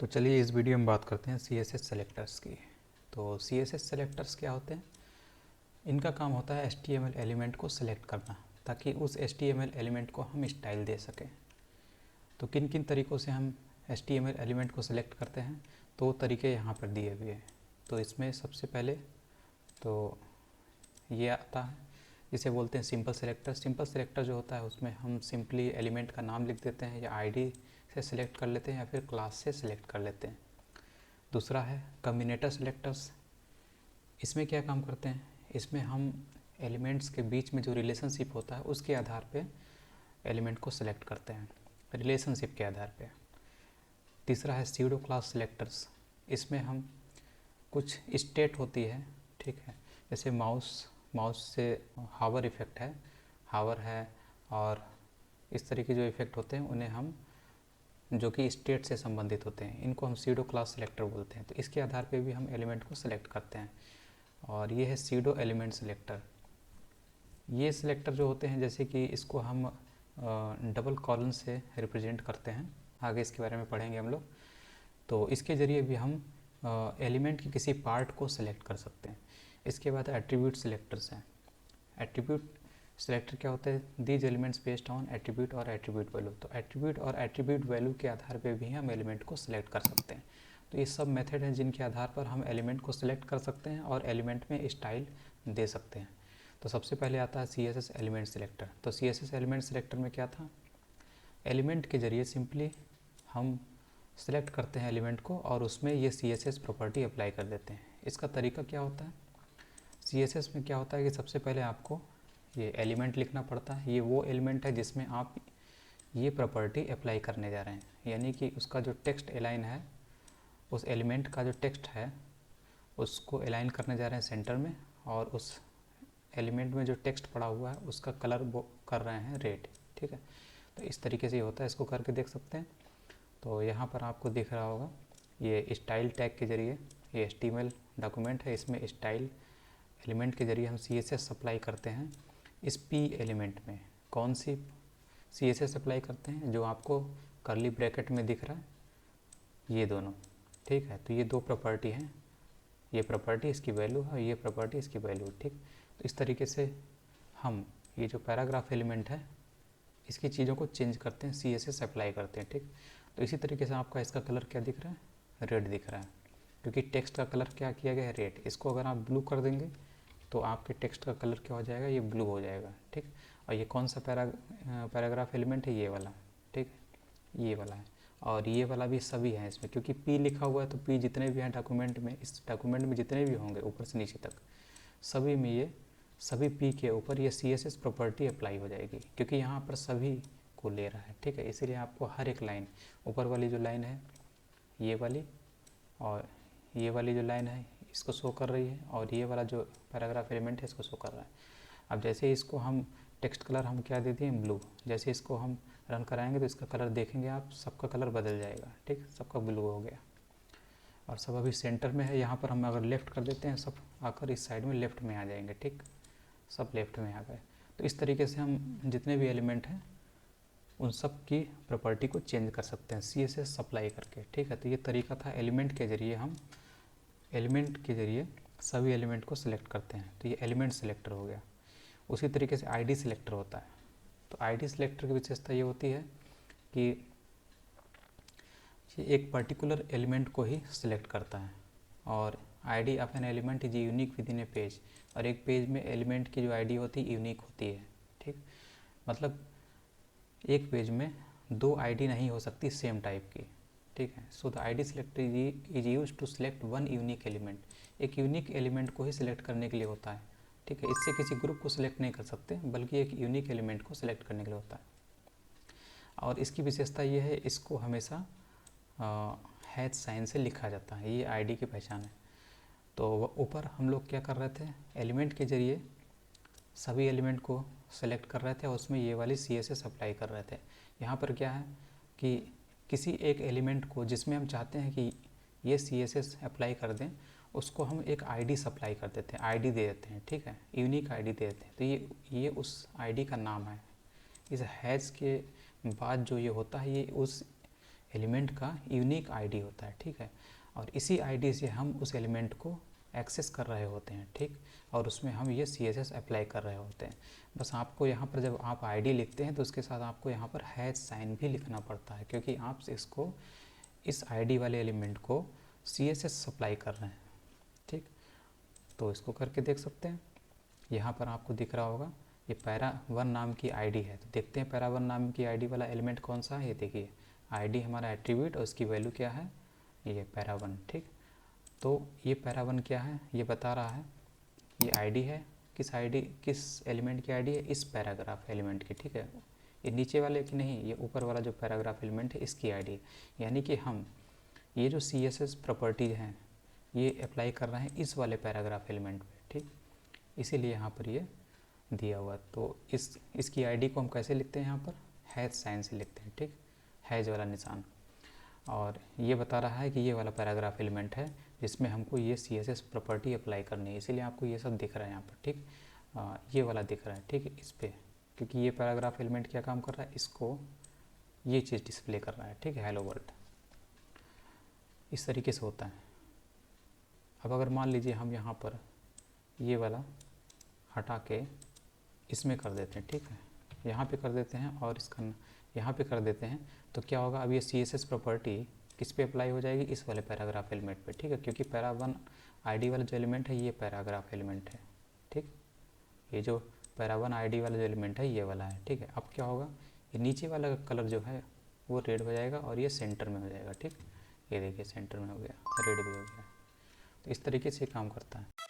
तो चलिए इस वीडियो में बात करते हैं CSS सेलेक्टर्स की। तो CSS सेलेक्टर्स क्या होते हैं? इनका काम होता है HTML एलिमेंट को सिलेक्ट करना ताकि उस HTML एलिमेंट को हम स्टाइल दे सकें। तो किन किन तरीक़ों से हम HTML एलिमेंट को सिलेक्ट करते हैं, तो तरीके यहाँ पर दिए हुए हैं। तो इसमें सबसे पहले तो ये आता है जिसे बोलते हैं सिंपल सेलेक्टर। सिंपल सेलेक्टर जो होता है उसमें हम सिंपली एलिमेंट का नाम लिख देते हैं या आईडी से सिलेक्ट कर लेते हैं या फिर क्लास से सिलेक्ट कर लेते हैं। दूसरा है कॉम्बिनेटर सेलेक्टर्स। इसमें क्या काम करते हैं? इसमें हम एलिमेंट्स के बीच में जो रिलेशनशिप होता है उसके आधार पे एलिमेंट को सिलेक्ट करते हैं, रिलेशनशिप के आधार पे। तीसरा है स्यूडो क्लास सेलेक्टर्स। इसमें हम कुछ स्टेट होती है, ठीक है, जैसे माउस से हावर इफ़ेक्ट है, हावर है, और इस तरह के जो इफ़ेक्ट होते हैं उन्हें हम जो कि स्टेट से संबंधित होते हैं, इनको हम स्यूडो क्लास सेलेक्टर बोलते हैं। तो इसके आधार पे भी हम एलिमेंट को सिलेक्ट करते हैं। और ये है स्यूडो एलिमेंट सेलेक्टर। ये सिलेक्टर जो होते हैं, जैसे कि इसको हम डबल कॉलन से रिप्रेजेंट करते हैं, आगे इसके बारे में पढ़ेंगे हम लोग। तो इसके ज़रिए भी हम एलिमेंट के किसी पार्ट को सिलेक्ट कर सकते हैं। इसके बाद एट्रीब्यूट सिलेक्टर्स हैं। एट्रीब्यूट सिलेक्टर क्या होता है? These elements based on attribute और एट्रीब्यूट वैल्यू। तो एट्रीब्यूट और एट्रीब्यूट वैल्यू के आधार पे भी हम एलिमेंट को सिलेक्ट कर सकते हैं। तो ये सब मेथड हैं जिनके आधार पर हम एलिमेंट को सिलेक्ट कर सकते हैं और एलिमेंट में स्टाइल दे सकते हैं। तो सबसे पहले आता है CSS एलिमेंट सिलेक्टर। तो CSS एलिमेंट सिलेक्टर में क्या था? एलिमेंट के ज़रिए सिंपली हम सिलेक्ट करते हैं एलिमेंट को और उसमें ये CSS प्रॉपर्टी अप्लाई कर देते हैं। इसका तरीका क्या होता है? CSS में क्या होता है कि सबसे पहले आपको ये एलिमेंट लिखना पड़ता है। ये वो एलिमेंट है जिसमें आप ये प्रॉपर्टी अप्लाई करने जा रहे हैं, यानी कि उसका जो टेक्स्ट अलाइन है, उस एलिमेंट का जो टेक्स्ट है उसको अलाइन करने जा रहे हैं सेंटर में, और उस एलिमेंट में जो टेक्स्ट पड़ा हुआ है उसका कलर वो कर रहे हैं रेड, ठीक है। तो इस तरीके से ये होता है, इसको करके देख सकते हैं। तो यहाँ पर आपको दिख रहा होगा ये स्टाइल टैग के ज़रिए, ये HTML डॉक्यूमेंट है, इसमें स्टाइल एलिमेंट के ज़रिए हम CSS अप्लाई करते हैं। इस P एलिमेंट में कौन सी CSS अप्लाई करते हैं? जो आपको कर्ली ब्रैकेट में दिख रहा है, ये दोनों, ठीक है। तो ये दो प्रॉपर्टी हैं, ये प्रॉपर्टी इसकी वैल्यू है, ये प्रॉपर्टी इसकी वैल्यू, ठीक। तो इस तरीके से हम ये जो पैराग्राफ एलिमेंट है इसकी चीज़ों को चेंज करते हैं, CSS अप्लाई करते हैं, ठीक। तो इसी तरीके से आपका इसका कलर क्या दिख रहा है? रेड दिख रहा है, क्योंकि टेक्स्ट का कलर क्या किया गया है? रेड। इसको अगर आप ब्लू कर देंगे तो आपके टेक्स्ट का कलर क्या हो जाएगा? ये ब्लू हो जाएगा, ठीक। और ये कौन सा पैराग्राफ एलिमेंट है? ये वाला, ठीक, ये वाला है। और ये वाला भी सभी है इसमें, क्योंकि P लिखा हुआ है तो P जितने भी हैं डॉक्यूमेंट में, इस डॉक्यूमेंट में जितने भी होंगे ऊपर से नीचे तक, सभी में ये सभी P के ऊपर ये CSS प्रॉपर्टी अप्लाई हो जाएगी, क्योंकि यहाँ पर सभी को ले रहा है, ठीक है। इसीलिए आपको हर एक लाइन, ऊपर वाली जो लाइन है ये वाली, और ये वाली जो लाइन है इसको शो कर रही है, और ये वाला जो पैराग्राफ एलिमेंट है इसको शो कर रहा है। अब जैसे इसको हम टेक्स्ट कलर हम क्या दे दिए? ब्लू। जैसे इसको हम रन कराएंगे तो इसका कलर देखेंगे आप, सबका कलर बदल जाएगा, ठीक, सबका ब्लू हो गया। और सब अभी सेंटर में है। यहाँ पर हम अगर लेफ़्ट कर देते हैं, सब आकर इस साइड में लेफ़्ट में आ जाएंगे, ठीक, सब लेफ़्ट में आ गए। तो इस तरीके से हम जितने भी एलिमेंट हैं उन सब की प्रॉपर्टी को चेंज कर सकते हैं CSS अप्लाई करके, ठीक है। तो ये तरीका था, एलिमेंट के ज़रिए हम एलिमेंट के ज़रिए सभी एलिमेंट को सिलेक्ट करते हैं। तो ये एलिमेंट सिलेक्टर हो गया। उसी तरीके से ID सिलेक्टर होता है। तो ID सिलेक्टर की विशेषता ये होती है कि ये एक पर्टिकुलर एलिमेंट को ही सिलेक्ट करता है, और ID of an element is unique with in A page. और एक पेज में एलिमेंट की जो ID होती है यूनिक होती है, ठीक। मतलब एक पेज में दो ID नहीं हो सकती सेम टाइप की, ठीक है। So the ID selector is use to select one unique element. एक यूनिक एलिमेंट को ही सिलेक्ट करने के लिए होता है, ठीक है। इससे किसी ग्रुप को सिलेक्ट नहीं कर सकते, बल्कि एक यूनिक एलिमेंट को सिलेक्ट करने के लिए होता है। और इसकी विशेषता ये है, इसको हमेशा हैश साइन से लिखा जाता है, ये ID की पहचान है। तो ऊपर हम लोग क्या कर रहे थे? एलिमेंट के ज़रिए सभी एलिमेंट को सेलेक्ट कर रहे थे और उसमें ये वाली CSS अप्लाई कर रहे थे। यहाँ पर क्या है कि किसी एक एलिमेंट को जिसमें हम चाहते हैं कि ये CSS अप्लाई कर दें, उसको हम एक ID सप्लाई कर देते हैं, ID दे देते हैं, ठीक है, यूनिक ID दे देते हैं। तो ये उस ID का नाम है। इस हैश के बाद जो ये होता है, ये उस एलिमेंट का यूनिक आईडी होता है, ठीक है। और इसी आईडी से हम उस एलिमेंट को एक्सेस कर रहे होते हैं, ठीक। और उसमें हम ये CSS अप्लाई कर रहे होते हैं। बस आपको यहाँ पर जब आप आईडी लिखते हैं तो उसके साथ आपको यहाँ पर हैश साइन भी लिखना पड़ता है, क्योंकि आप इसको इस आईडी वाले एलिमेंट को CSS सप्लाई कर रहे हैं, ठीक। तो इसको करके देख सकते हैं। यहाँ पर आपको दिख रहा होगा ये para1 नाम की आईडी है। तो देखते हैं para1 नाम की आईडी वाला एलिमेंट कौन सा है। ये देखिए आईडी हमारा एट्रीब्यूट और उसकी वैल्यू क्या है, ये para1, ठीक। तो ये para1 क्या है, ये बता रहा है ये आईडी है, किस एलिमेंट की आईडी है, इस पैराग्राफ एलिमेंट की, ठीक है। ये नीचे वाले की नहीं, ये ऊपर वाला जो पैराग्राफ एलिमेंट है इसकी आईडी है। यानी कि हम ये जो CSS प्रॉपर्टीज हैं ये अप्लाई कर रहे हैं इस वाले पैराग्राफ एलिमेंट पे, ठीक। इसीलिए यहाँ पर ये दिया हुआ। तो इसकी आईडी को हम कैसे लिखते हैं, यहाँ पर हैश साइन से लिखते हैं, ठीक, हैज वाला निशान। और ये बता रहा है कि ये वाला पैराग्राफ एलिमेंट है जिसमें हमको ये CSS प्रॉपर्टी अप्लाई करनी है, इसीलिए आपको ये सब दिख रहा है यहाँ पर, ठीक। ये वाला दिख रहा है, ठीक है, इस पर, क्योंकि ये पैराग्राफ एलिमेंट क्या काम कर रहा है, इसको ये चीज़ डिस्प्ले कर रहा है, ठीक है, हेलो वर्ल्ड। इस तरीके से होता है। अब अगर मान लीजिए हम यहाँ पर ये वाला हटा के इसमें कर देते हैं, ठीक है, यहाँ पे कर देते हैं और इसका यहाँ पे कर देते हैं, तो क्या होगा, अब ये CSS प्रॉपर्टी किस पे अप्लाई हो जाएगी, इस वाले पैराग्राफ एलिमेंट पे, ठीक है, क्योंकि para1 आईडी वाला जो एलिमेंट है ये पैराग्राफ एलिमेंट है, ठीक। ये जो para1 आईडी वाला जो एलिमेंट है ये वाला है, ठीक है। अब क्या होगा, ये नीचे वाला कलर जो है वो रेड हो जाएगा और ये सेंटर में हो जाएगा, ठीक। ये देखिए सेंटर में हो गया, रेड भी हो गया। तो इस तरीके से काम करता है।